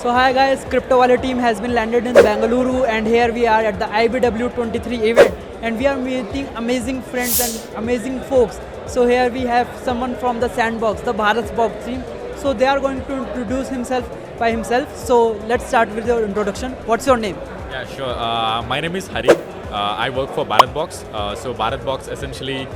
So hi guys, CryptoWaley team has been landed in Bengaluru and here we are at the IBW23 event and we are meeting amazing friends and amazing folks. So here we have someone from the SandBox, the Bharat Box team. So they are going to introduce himself by himself. So let's start with your introduction. What's your name? Yeah, sure. My name is Hari. I work for Bharat Box. So Bharat Box essentially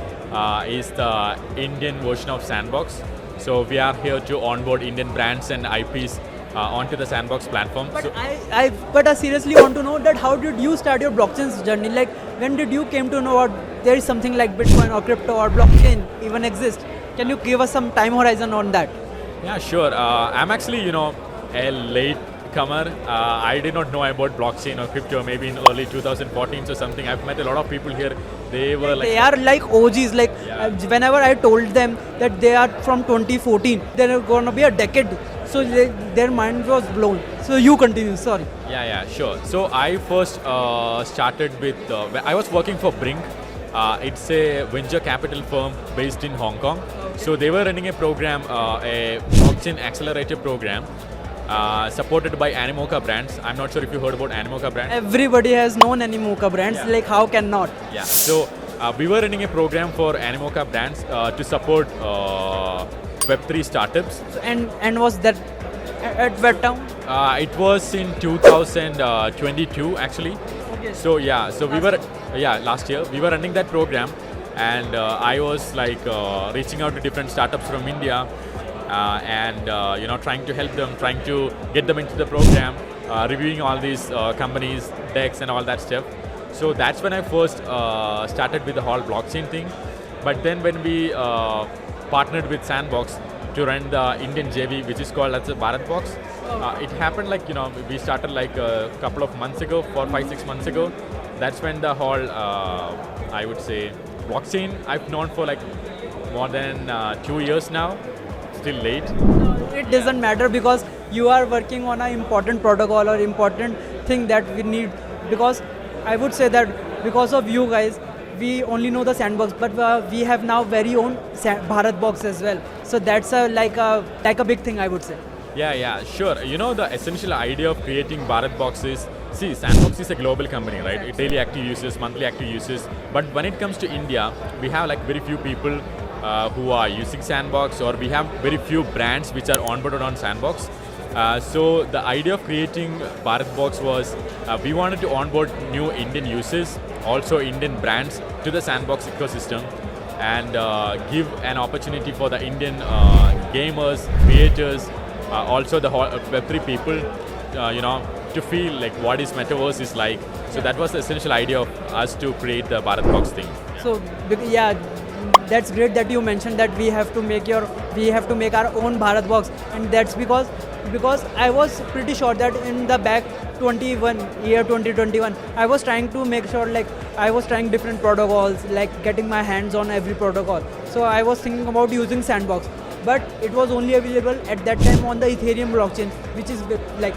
is the Indian version of SandBox. So we are here to onboard Indian brands and IPs onto the SandBox platform. But So I seriously want to know that how did you start your blockchain journey? Like when did you came to know what there is something like Bitcoin or crypto or blockchain even exist? Can you give us some time horizon on that? yeah, sure. I'm actually, a late comer. I did not know about blockchain or crypto maybe in early 2014 or something. I've met a lot of people here. They were like... They are like OGs. Like whenever I told them that they are from 2014, they're gonna be a decade. So their mind was blown. So you continue. Sorry. Yeah, sure. So I first started with, I was working for Brink. It's a venture capital firm based in Hong Kong. So they were running a program, a blockchain accelerator program, supported by Animoca brands. I'm not sure if you heard about Animoca brands. Everybody has known Animoca brands. Yeah. Like how cannot? Yeah. So we were running a program for Animoca brands to support Web3 startups. And was that at what town? It was in 2022 actually. Okay. So yeah, so we were last year we were running that program, and I was like reaching out to different startups from India, and trying to help them, trying to get them into the program, reviewing all these companies, decks, and all that stuff. So that's when I first started with the whole blockchain thing. But then when we partnered with SandBox to run the Indian JV, which is called as the Bharat Box. It happened like, we started like a couple of months ago, 4-5-6 months ago. That's when the whole, I would say, blockchain I've known for like more than 2 years now, still late. It doesn't matter because you are working on an important protocol or important thing that we need. Because I would say that because of you guys, we only know the SandBox, but we have now very own Bharat Box as well. So that's like a big thing, I would say. Yeah, sure. The essential idea of creating Bharat Box is, see, SandBox is a global company, right? Daily active users, monthly active users. But when it comes to India, we have like very few people who are using SandBox, or we have very few brands which are onboarded on SandBox. So the idea of creating Bharat Box was we wanted to onboard new Indian users, also Indian brands to the SandBox ecosystem, and give an opportunity for the Indian gamers, creators, also the Web3 people, to feel like what is metaverse is like. So that was the essential idea of us to create the Bharat Box thing. So yeah, that's great that you mentioned that we have to make our own Bharat Box, and that's because I was pretty sure that in the back 2021, I was trying to make sure, like I was trying different protocols, like getting my hands on every protocol. So I was thinking about using SandBox, but it was only available at that time on the Ethereum blockchain, which is like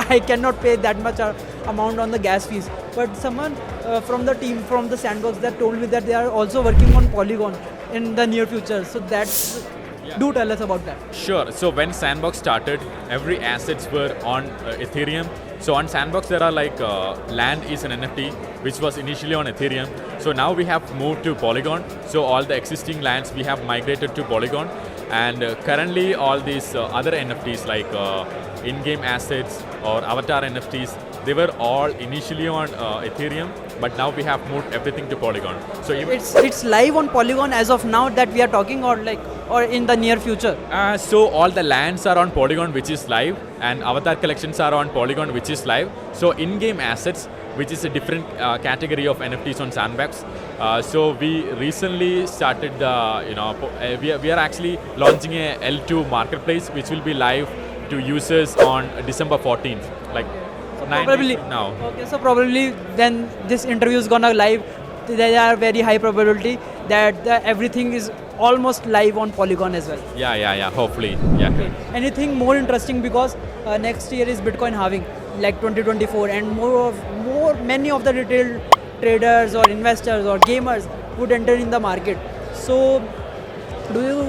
I cannot pay that much amount on the gas fees. But someone from the team from the SandBox that told me that they are also working on Polygon in the near future. So that's... Yeah. Do tell us about that. Sure. So when SandBox started, every assets were on Ethereum. So on SandBox there are like land is an NFT, which was initially on Ethereum. So now we have moved to Polygon. So all the existing lands we have migrated to Polygon, and currently all these other NFTs like in-game assets or avatar NFTs, they were all initially on Ethereum, but now we have moved everything to Polygon. So it's live on Polygon as of now that we are talking, or in the near future? So all the lands are on Polygon, which is live, and avatar collections are on Polygon, which is live. So in-game assets, which is a different category of NFTs on SandBox. So we recently started we are actually launching a L2 marketplace, which will be live to users on December 14th. Like probably now. Okay, so probably when this interview is gonna live, there are very high probability that everything is almost live on Polygon as well. Yeah. Hopefully, yeah. Okay. Anything more interesting, because next year is Bitcoin halving, like 2024, and many of the retail traders or investors or gamers would enter in the market. So, do you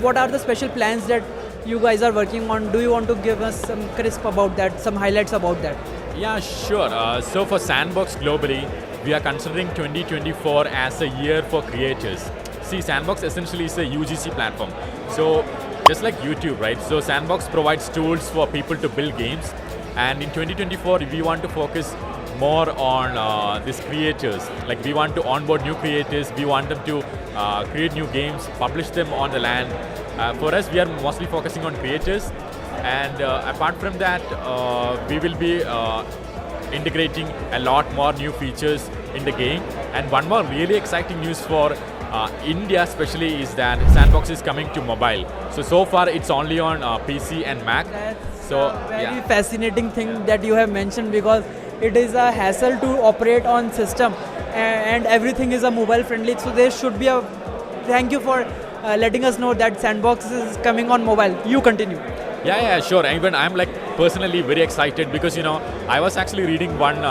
what are the special plans that you guys are working on. Do you want to give us some crisp about that, some highlights about that? Yeah, sure. So for SandBox globally, we are considering 2024 as a year for creators. See, SandBox essentially is a UGC platform. So just like YouTube, right? So SandBox provides tools for people to build games. And in 2024, we want to focus more on these creators. Like we want to onboard new creators. We want them to create new games, publish them on the land. For us, we are mostly focusing on creators. And apart from that, we will be integrating a lot more new features in the game. And one more really exciting news for India especially is that SandBox is coming to mobile. So far it's only on PC and Mac. That's So a very yeah. fascinating thing that you have mentioned, because it is a hassle to operate on system, and everything is a mobile friendly. So there should be a thank you for letting us know that SandBox is coming on mobile. You continue. Yeah, sure. Even I'm like personally very excited because I was actually reading one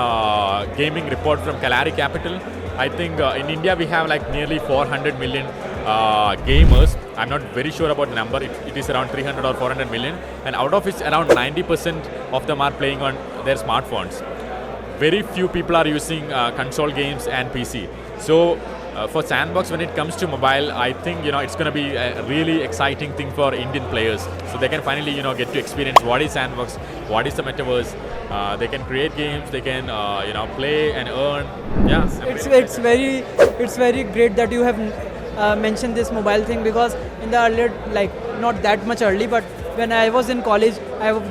gaming report from Kalari Capital. I think in India we have like nearly 400 million gamers. I'm not very sure about the number. It is around 300 or 400 million, and out of which around 90% of them are playing on their smartphones. Very few people are using console games and PC. So for SandBox, when it comes to mobile, I think it's going to be a really exciting thing for Indian players. So they can finally get to experience what is SandBox, what is the metaverse. They can create games, they can play and earn. Yeah, It's very great that you have mentioned this mobile thing, because in the earlier, like not that much early, but when I was in college,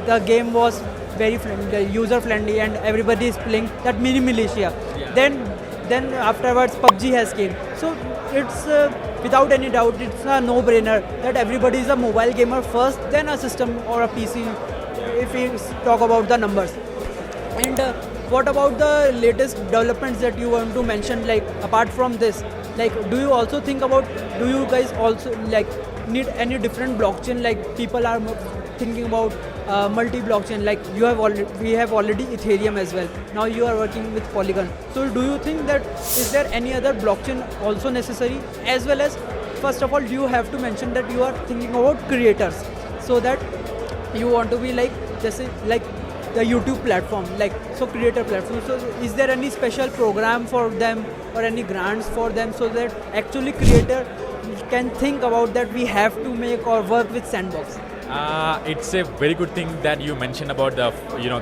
the game was very user friendly, and everybody is playing that mini militia. Yeah. Then afterwards PUBG has came. So it's without any doubt, it's a no-brainer that everybody is a mobile gamer first, then a system or a PC. If we talk about the numbers. And what about the latest developments that you want to mention? Like apart from this, like do you also think about? Do you guys also like need any different blockchain? Like people are thinking about multi-blockchain. Like we have already Ethereum as well. Now you are working with Polygon. So do you think that is there any other blockchain also necessary? As well as, first of all, you have to mention that you are thinking about creators, so that you want to be like just like the YouTube platform, like so creator platform. So is there any special program for them or any grants for them, so that actually creator can think about that we have to make or work with SandBox? It's a very good thing that you mentioned about the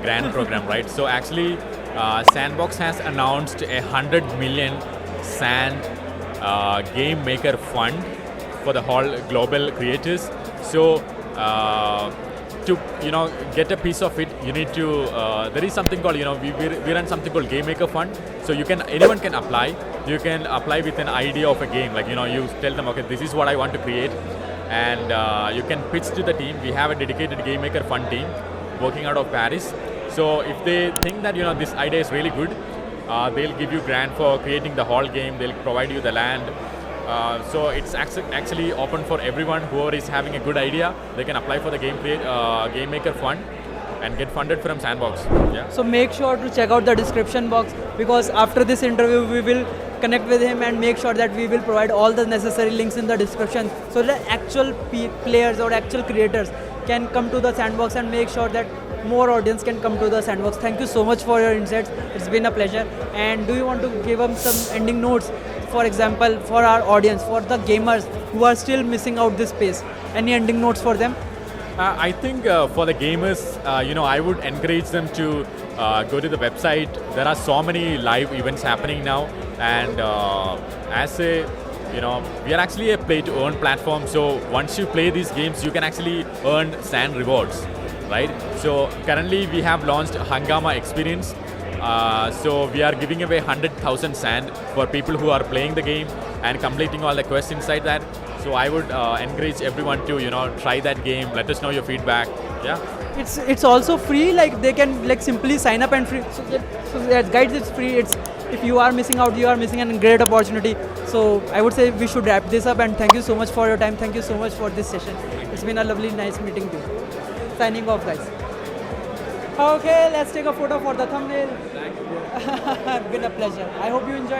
grant program, right? So actually, SandBox has announced 100 million Sand Game Maker Fund for the whole global creators. So to get a piece of it, you need to. There is something called we run something called Game Maker Fund. So anyone can apply. You can apply with an idea of a game. Like you tell them, okay, this is what I want to create. And you can pitch to the team. We have a dedicated Game Maker Fund team working out of Paris. So if they think that this idea is really good, they'll give you grant for creating the whole game. They'll provide you the land. So it's actually open for everyone. Whoever is having a good idea, they can apply for the Game Maker Fund and get funded from SandBox. Yeah. So make sure to check out the description box, because after this interview we will connect with him and make sure that we will provide all the necessary links in the description, so that actual players or actual creators can come to the SandBox and make sure that more audience can come to the SandBox. Thank you so much for your insights. It's been a pleasure. And do you want to give them some ending notes, for example, for our audience, for the gamers who are still missing out this space? Any ending notes for them? I think for the gamers, I would encourage them to go to the website. There are so many live events happening now, and we are actually a play-to-earn platform. So once you play these games, you can actually earn Sand rewards, right? So currently we have launched Hangama Experience. So we are giving away 100,000 Sand for people who are playing the game and completing all the quests inside that. So I would encourage everyone to try that game. Let us know your feedback. Yeah. It's also free. Like they can like simply sign up and free. So guys, it's free. It's if you are missing out, you are missing a great opportunity. So I would say we should wrap this up. And thank you so much for your time. Thank you so much for this session. It's been a lovely, nice meeting you. Signing off, guys. Okay, let's take a photo for the thumbnail. Thank you. It's been a pleasure. I hope you enjoyed.